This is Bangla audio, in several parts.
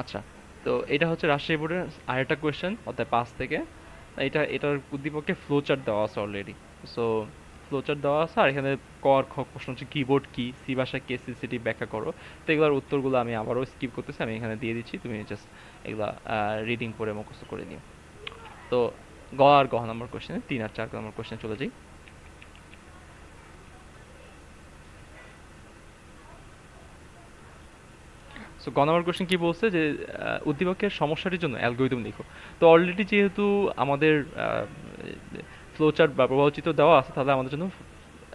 আচ্ছা, তো এটা হচ্ছে রাজশাহী বোর্ডের আরেকটা কোয়েশ্চেন অর্থাৎ 5 থেকে। এটার উদ্দীপকে ফ্লো চার্ট দেওয়া আছে অলরেডি। সো ফ্লো চার্ট দেওয়া আছে, আর এখানে ক আর খ প্রশ্ন হচ্ছে কিবোর্ড কি, সি ভাষায় কে সিসিটি ব্যাখ্যা করো। তো এগুলোর উত্তরগুলো আমি আবারও স্কিপ করতেছি, আমি এখানে দিয়ে দিচ্ছি, তুমি জাস্ট এগুলা রিডিং পড়ে মুখস্থ করে নিও। তো গ আর গ নম্বর কোয়েশ্চেনে 3 আর 4 নম্বর কোয়েশ্চেনে চলে যাই। সো গ নম্বর কোয়েশ্চেন কি বলছে যে উদ্দীপকের সমস্যাটির জন্য অ্যালগোরিদম লিখো। তো অলরেডি যেহেতু আমাদের ফ্লো চার্ট বা প্রবাহচিত্র দেওয়া আছে, তাহলে আমাদের জন্য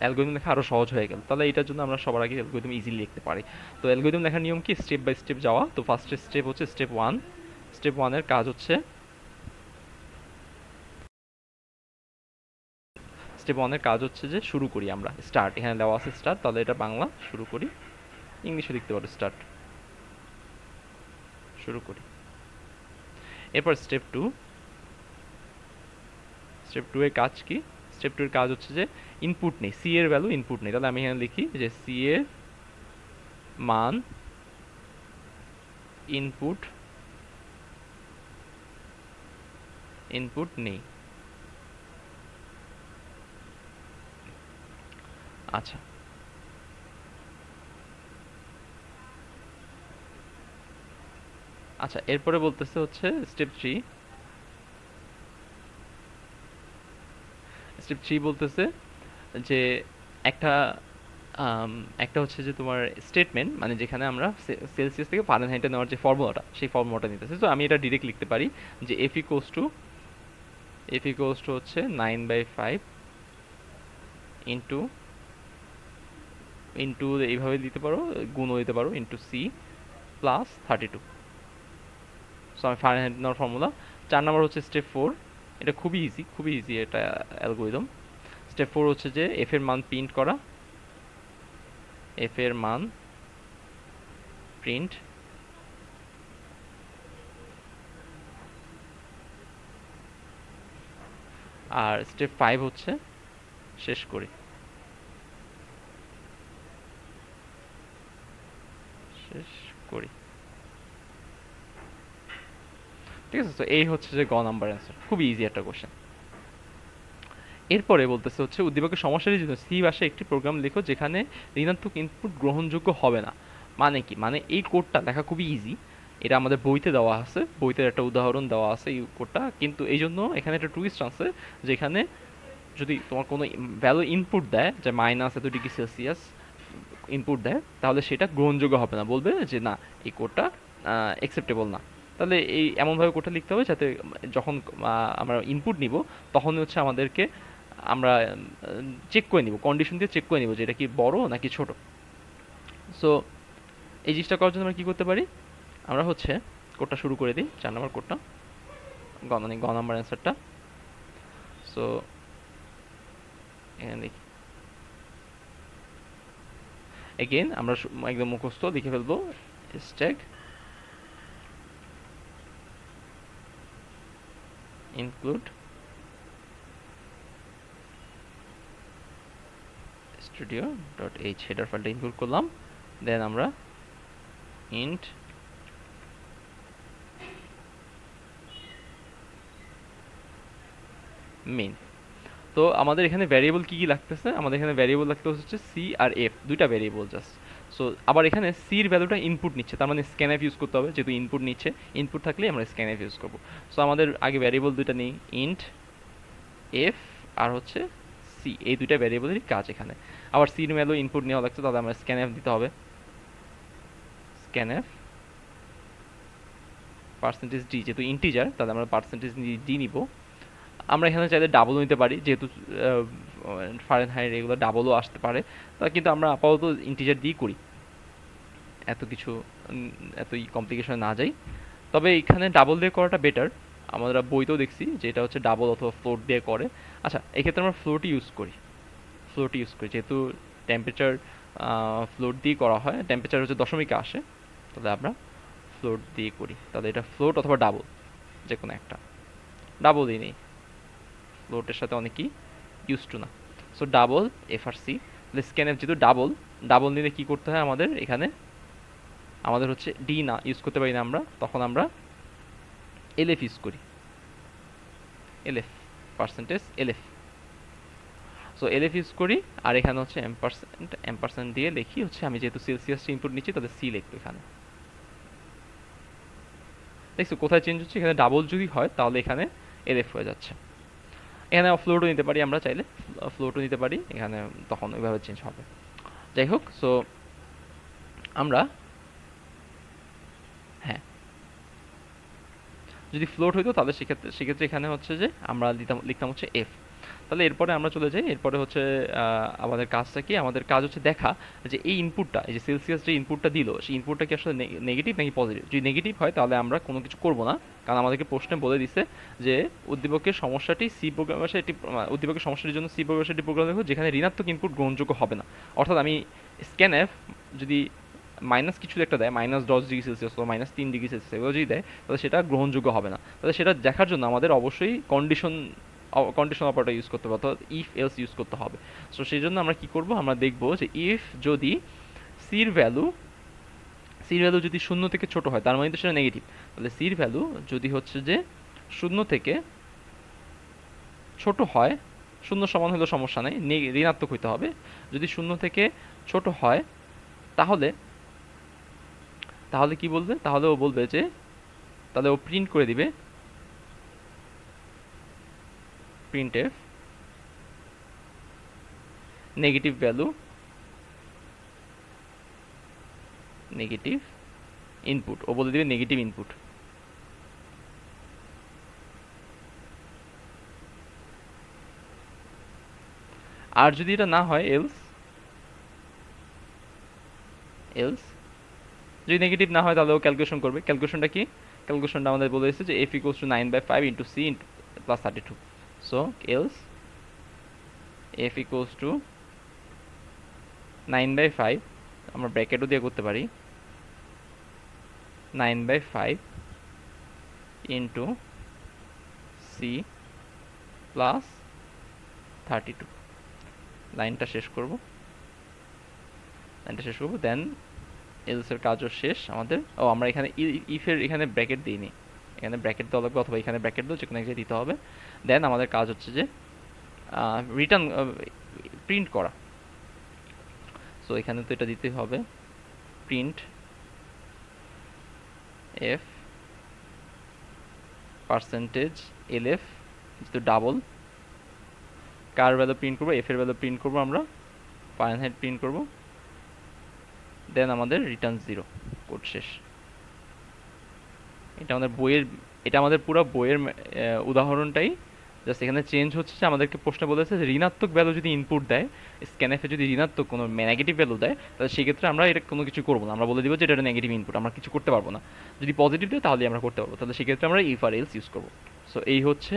অ্যালগোরিদম লেখা আরও সহজ হয়ে গেল। তাহলে এটার জন্য আমরা সবার আগে অ্যালগোরিদম ইজিলি লিখতে পারি। তো অ্যালগোরিদম লেখার নিয়ম কি, স্টেপ বাই স্টেপ যাওয়া। তো ফার্স্ট স্টেপ হচ্ছে স্টেপ 1। স্টেপ 1-এর কাজ হচ্ছে, যে শুরু করি আমরা, স্টার্ট, এখানে দেওয়া আছে স্টার্ট, তাহলে এটা বাংলা শুরু করি, ইংলিশে লিখতে পারো স্টার্ট, শুরু করি। এরপর স্টেপ 2। স্টেপ 2 এর কাজ কি, স্টেপ 2 এর কাজ হচ্ছে যে ইনপুট নেই, সি এর ভ্যালু ইনপুট নেই। তাহলে আমি এখানে লিখি যে সি এর মান ইনপুট ইনপুট নেই। আচ্ছা, আচ্ছা, এরপরে বলতেছে হচ্ছে স্টেপ 3 বলতেছে যে একটা একটা হচ্ছে যে তোমার স্টেটমেন্ট, মানে যেখানে আমরা সেলসিয়াস থেকে ফারেনহাইটে নেওয়ার যে ফর্মুলাটা, সেই ফর্মুলাটা নিতেছি। তো আমি এটা ডিরেক্ট লিখতে পারি যে এফ ইকোয়ালস টু হচ্ছে 9/5 ইন্টু ইন্টু এইভাবে দিতে পারো, গুণও দিতে পারো, ইন্টু সি প্লাস 32। সো আমি ফারেনহাইট নেওয়ার ফর্মুলা। 4 নম্বর হচ্ছে স্টেপ 4। এটা খুবই ইজি, খুবই ইজি এটা অ্যালগোরিদম। স্টেপ 4 হচ্ছে যে এফ এর মান প্রিন্ট করা, এফ এর মান প্রিন্ট। আর স্টেপ 5 হচ্ছে শেষ করি, শেষ করি। ঠিক আছে, তো এই হচ্ছে যে গ নাম্বার অ্যান্সার, খুবই ইজি একটা কোশ্চেন। এরপরে বলতেছে হচ্ছে উদ্দীপকের সমস্যাটির জন্য সি ভাষায় একটি প্রোগ্রাম লেখো যেখানে ঋণাত্মক ইনপুট গ্রহণযোগ্য হবে না। মানে কি, মানে এই কোডটা লেখা খুবই ইজি। এটা আমাদের বইতে দেওয়া আছে, বইতে একটা উদাহরণ দেওয়া আছে এই কোডটা, কিন্তু এই জন্য এখানে একটা টুইস্ট আছে, যেখানে যদি তোমার কোনো ভ্যালু ইনপুট দেয়, যে -এত ডিগ্রি সেলসিয়াস ইনপুট দেয়, তাহলে সেটা গ্রহণযোগ্য হবে না, বলবে যে না, এই কোডটা অ্যাকসেপ্টেবল না। তাহলে এই এমনভাবে কোডটা লিখতে হবে যাতে যখন আমরা ইনপুট নিব, তখন হচ্ছে আমাদেরকে আমরা চেক করে নিব, কন্ডিশন দিয়ে চেক করে নিব যে এটা কি বড় নাকি ছোট। সো এই জিনিসটা করার জন্য আমরা কী করতে পারি, আমরা হচ্ছে কোডটা শুরু করে দিই, 4 নম্বর কোডটা, মানে গ নাম্বার অ্যান্সারটা। সো এখানে দেখি, এগেইন আমরা একদম মুখস্থ লিখে ফেলবো, স্ট্যাক ইনক্লুড studio.h হেডার ফাইলটা ইনক্লুড করলাম। দেন আমরা ইন্ট মেইন। তো আমাদের এখানে ভ্যারিয়েবল কী কী লাগতেছে, আমাদের এখানে ভ্যারিয়েবল লাগতে হচ্ছে সি আর এফ, দুইটা ভ্যারিয়েবল জাস্ট। সো আবার এখানে সির ভ্যালুটা ইনপুট নিচ্ছে, তার মানে স্ক্যানএফ ইউজ করতে হবে, যেহেতু ইনপুট নিচ্ছে, ইনপুট থাকলেই আমরা স্ক্যানএফ ইউজ করবো। সো আমাদের আগে ভ্যারিয়েবল দুইটা নেই, ইন্ট এফ আর হচ্ছে সি, এই দুইটা ভ্যারিয়েবলেরই কাজ এখানে। আবার সির ভ্যালু ইনপুট নেওয়া লাগছে, তাহলে আমরা স্ক্যানএফ দিতে হবে, স্ক্যানএফ পার্সেন্টেজ ডি, যেহেতু ইন্টিজার তাহলে আমরা পার্সেন্টেজ ডি নিব। আমরা এখানে চাইলে ডাবলও নিতে পারি, যেহেতু ফারেনহাইট এগুলো ডাবলও আসতে পারে, তা কিন্তু আমরা আপাতত ইন্টিজার দিয়েই করি, এত কিছু এতই কমপ্লিকেশনে না যাই। তবে এখানে ডাবল দিয়ে করাটা বেটার, আমরা বইতেও দেখছি যে এটা হচ্ছে ডাবল অথবা ফ্লোট দিয়ে করে। আচ্ছা, এক্ষেত্রে আমরা ফ্লোট ইউজ করি, যেহেতু টেম্পারেচার ফ্লোট দিয়ে করা হয়, টেম্পারেচার হচ্ছে দশমিকে আসে, তাহলে আমরা ফ্লোট দিয়ে করি। তাহলে এটা ফ্লোট অথবা ডাবল, যে কোনো একটা, ডাবলই নেই, ফ্লোটের সাথে অনেকেই ইউজ টু না। So double F R C, তাহলে স্ক্যানএফ যেহেতু ডাবল, ডাবল নিলে কী করতে হয় আমাদের এখানে, আমাদের হচ্ছে ডি না ইউজ করতে পারি না আমরা, তখন আমরা এলএফ ইউজ করি, LF, percentage LF. So LF use করি, আর এখানে হচ্ছে এম পার্সেন্ট দিয়ে লিখি হচ্ছে, আমি যেহেতু সেলসিয়াসটা ইনপুট নিচ্ছি তাহলে সি লিখবো এখানে। দেখছো কোথায় চেঞ্জ হচ্ছে, এখানে ডাবল যদি হয় তাহলে এখানে এলএফ হয়ে যাচ্ছে। এখানে ফ্লোটও নিতে পারি আমরা চাইলে, ফ্লোটও নিতে পারি এখানে, তখন ওইভাবে চেঞ্জ হবে। যাই হোক, সো আমরা, হ্যাঁ, যদি ফ্লোট হইতো তাহলে সেক্ষেত্রে এখানে হচ্ছে যে আমরা লিখতাম হচ্ছে এফ। তাহলে এরপরে আমরা চলে যাই, এরপরে হচ্ছে আমাদের কাজটা কি, আমাদের কাজ হচ্ছে দেখা যে এই ইনপুটটা, এই যে সেলসিয়াস যে ইনপুটটা দিল, সেই ইনপুটটা কি আসলে নেগেটিভ নাকি পজিটিভ। যদি নেগেটিভ হয় তাহলে আমরা কোনো কিছু করব না, কারণ আমাদেরকে প্রশ্নে বলে দিছে যে উদ্দীপকের সমস্যাটি সি প্রোগ্রামের সাথে উদ্দীপকের সমস্যাটির জন্য সি প্রোগ্রামের সাথে প্রোগ্রাম দেখো যেখানে ঋণাত্মক ইনপুট গ্রহণযোগ্য হবে না। অর্থাৎ আমি স্ক্যানএফ যদি মাইনাস কিছু একটা দেয়, -10 ডিগ্রি সেলসিয়াস বা -3 ডিগ্রি সেলসিয়াস এগুলো যদি দেয়, তাহলে সেটা গ্রহণযোগ্য হবে না। তাহলে সেটা দেখার জন্য আমাদের অবশ্যই কন্ডিশন অপারেটর ইউজ করতে হবে, অর্থাৎ ইফ এলস ইউজ করতে হবে। সো সেই জন্য আমরা কি করব, আমরা দেখব যে ইফ যদি সির ভ্যালু যদি 0 থেকে ছোট হয়, তার মানে তো সেটা নেগেটিভ। তাহলে সির ভ্যালু যদি হচ্ছে যে 0 থেকে ছোট হয়, 0 সমান হলেও সমস্যা নেই, ঋণাত্মক হইতে হবে। যদি 0 থেকে ছোট হয় তাহলে তাহলে কি বলবে, তাহলে ও বলবে যে, তাহলে ও প্রিন্ট করে দিবে printf negative value negative input, ও বলে দিবে নেগেটিভ ইনপুট। আর যদি এটা না হয়, এলস যদি নেগেটিভ না হয় তাহলে ও ক্যালকুলেশন করবে। ক্যালকুলেশনটা কি, ক্যালকুলেশনটা আমাদের বলে দিচ্ছে যে F equals to 9/5 into C plus 32। So else F equals to 9/5, আমরা ব্র্যাকেটও দিয়ে করতে পারি, 9/5 ইন্টু সি প্লাস 32। লাইনটা শেষ করব, দেন এলসের কাজও শেষ আমাদের। ও আমরা এখানে ইফের এখানে ব্র্যাকেট দিইনি, এখানে ব্র্যাকেট দেওয়া লাগবে, অথবা এখানে ব্র্যাকেট দেবো, যে কোনো জায়গায় দিতে হবে। দেন আমাদের কাজ হচ্ছে যে রিটার্ন প্রিন্ট করা। সো এখানে তো এটা দিতে হবে, প্রিন্ট এফ পার্সেন্টেজ এলএফ, যেহেতু ডাবল, কার ভ্যালু প্রিন্ট করবো, এফ এর ভ্যালু প্রিন্ট করবো, আমরা ফারেনহাইট প্রিন্ট করব, দেন আমাদের রিটার্ন 0, কোড শেষ। এটা আমাদের পুরো বইয়ের উদাহরণটাই, জাস্ট এখানে চেঞ্জ হচ্ছে যে আমাদেরকে প্রশ্ন বলেছে যে ঋণাত্মক ভ্যালু যদি ইনপুট দেয়, স্ক্যানএফে যদি ঋণাত্মক কোনো নেগেটিভ ভ্যালু দেয়, তাহলে সেক্ষেত্রে আমরা এটা কোনো কিছু করবো না, আমরা বলে দিব যে এটা নেগেটিভ ইনপুট, আমরা কিছু করতে পারবো না। যদি পজিটিভ দেয় তাহলে আমরা করতে পারবো, তাহলে সেক্ষেত্রে আমরা ইফ আর এলস ইউজ করবো। সো এই হচ্ছে,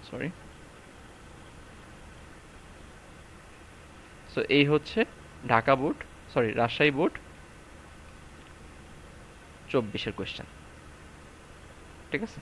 সরি, সো এই হচ্ছে Dhaka board, sorry Rajshahi board 24-এর কোয়েশ্চেন। ঠিক আছে।